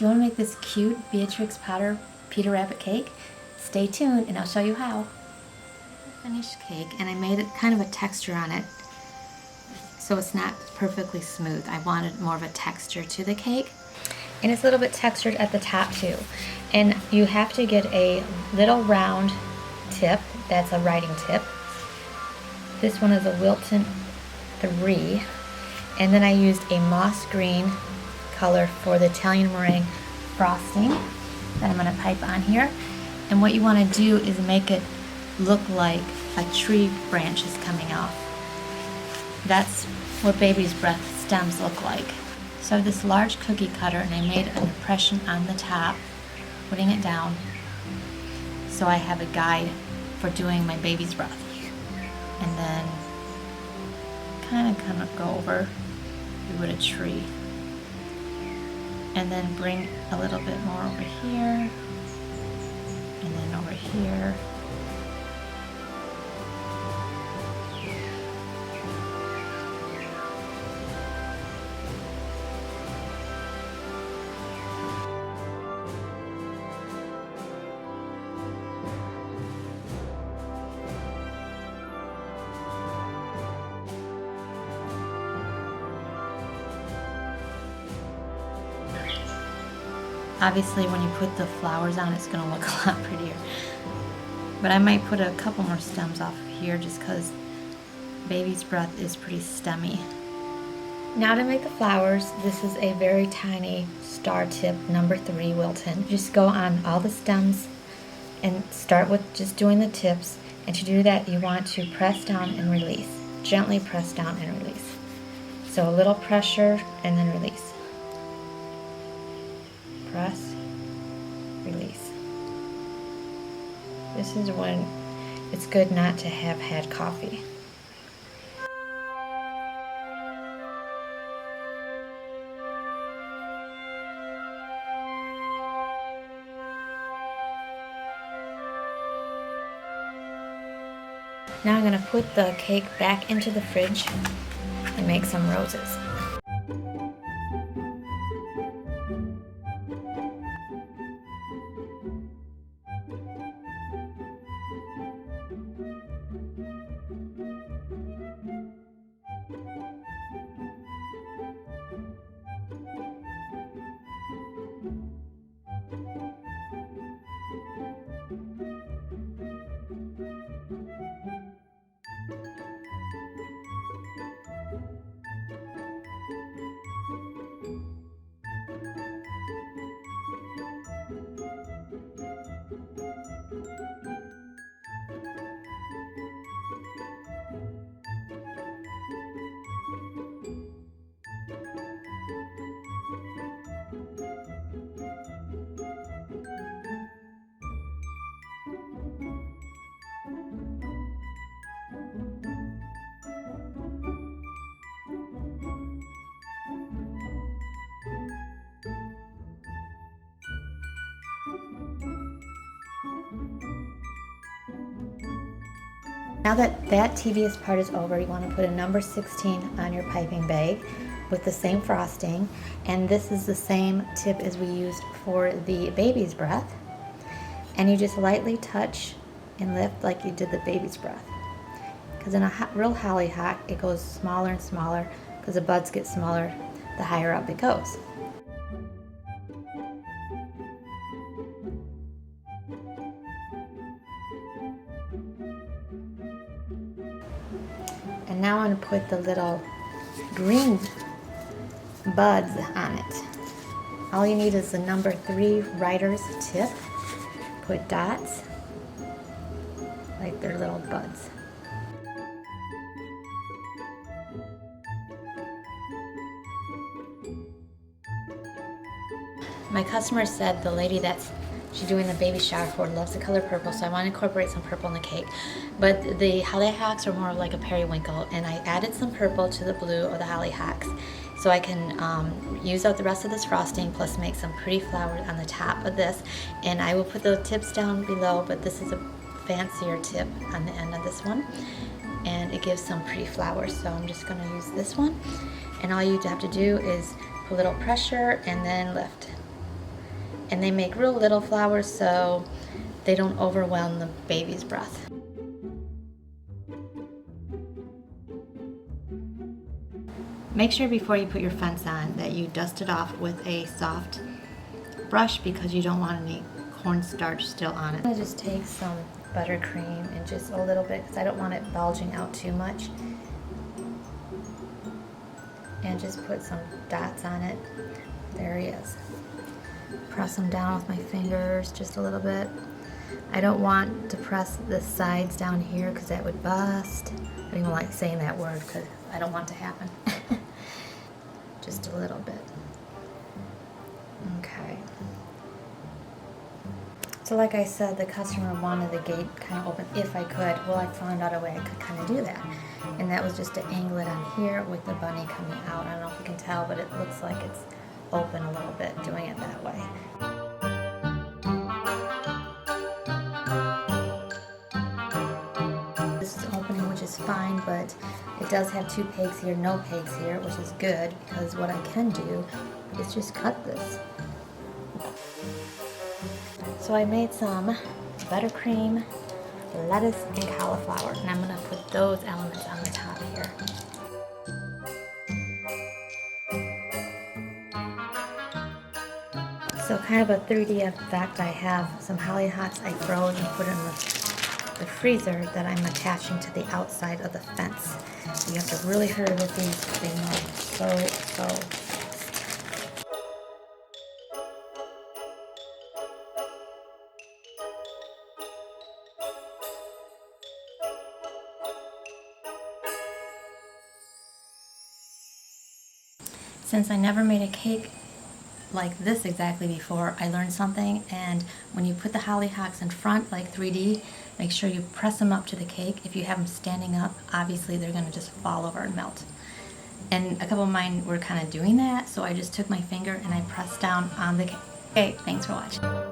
Do you want to make this cute Beatrix Potter Peter Rabbit cake? Stay tuned and I'll show you how. Finished cake, and I made it kind of a texture on it, so it's not perfectly smooth. I wanted more of a texture to the cake. And it's a little bit textured at the top too. And you have to get a little round tip. That's a writing tip. This one is a Wilton 3. And then I used a moss green color for the Italian meringue frosting that I'm gonna pipe on here. And what you wanna do is make it look like a tree branch is coming off. That's what baby's breath stems look like. So I have this large cookie cutter and I made an impression on the top, putting it down, so I have a guide for doing my baby's breath. And then kind of go over with a tree. And then bring a little bit more over here, and then over here. Obviously, when you put the flowers on, it's gonna look a lot prettier. But I might put a couple more stems off of here just because baby's breath is pretty stemmy. Now to make the flowers, this is a very tiny star tip, number 3 Wilton. Just go on all the stems and start with just doing the tips. And to do that, you want to press down and release. Gently press down and release. So a little pressure and then release. Press, release. This is when it's good not to have had coffee. Now I'm going to put the cake back into the fridge and make some roses. Now that tedious part is over, you want to put a number 16 on your piping bag with the same frosting, and this is the same tip as we used for the baby's breath. And you just lightly touch and lift like you did the baby's breath. Because in a real hollyhock, it goes smaller and smaller because the buds get smaller the higher up it goes. And now I'm going to put the little green buds on it. All you need is the number 3 writer's tip. Put dots like they're little buds. My customer said the lady she's doing the baby shower for loves the color purple, so I want to incorporate some purple in the cake. But the Hollyhocks are more like a periwinkle, and I added some purple to the blue of the Hollyhocks so I can use out the rest of this frosting, plus make some pretty flowers on the top of this. And I will put the tips down below, but this is a fancier tip on the end of this one, and it gives some pretty flowers. So I'm just going to use this one, and all you have to do is put a little pressure and then lift. And they make real little flowers so they don't overwhelm the baby's breath. Make sure before you put your fence on that you dust it off with a soft brush because you don't want any cornstarch still on it. I'm gonna just take some buttercream and just a little bit because I don't want it bulging out too much. And just put some dots on it. There he is. Press them down with my fingers just a little bit. I don't want to press the sides down here because that would bust. I don't even like saying that word because I don't want it to happen. Just a little bit. Okay. So like I said, the customer wanted the gate kind of open if I could. Well, I found out a way I could kind of do that. And that was just to angle it on here with the bunny coming out. I don't know if you can tell, but it looks like it's open a little bit doing it that way. This is opening, which is fine, but it does have 2 pegs here, no pegs here, which is good because what I can do is just cut this. So I made some buttercream, lettuce, and cauliflower, and I'm gonna put those elements on the top here. So kind of a 3D effect. I have some hollyhocks I froze and put in the freezer that I'm attaching to the outside of the fence. You have to really hurry with these because they move so fast. Since I never made a cake like this exactly before, I learned something, and when you put the hollyhocks in front like 3D, make sure you press them up to the cake. If you have them standing up, obviously they're going to just fall over and melt. And a couple of mine were kind of doing that, so I just took my finger and I pressed down on the cake. Okay, thanks for watching.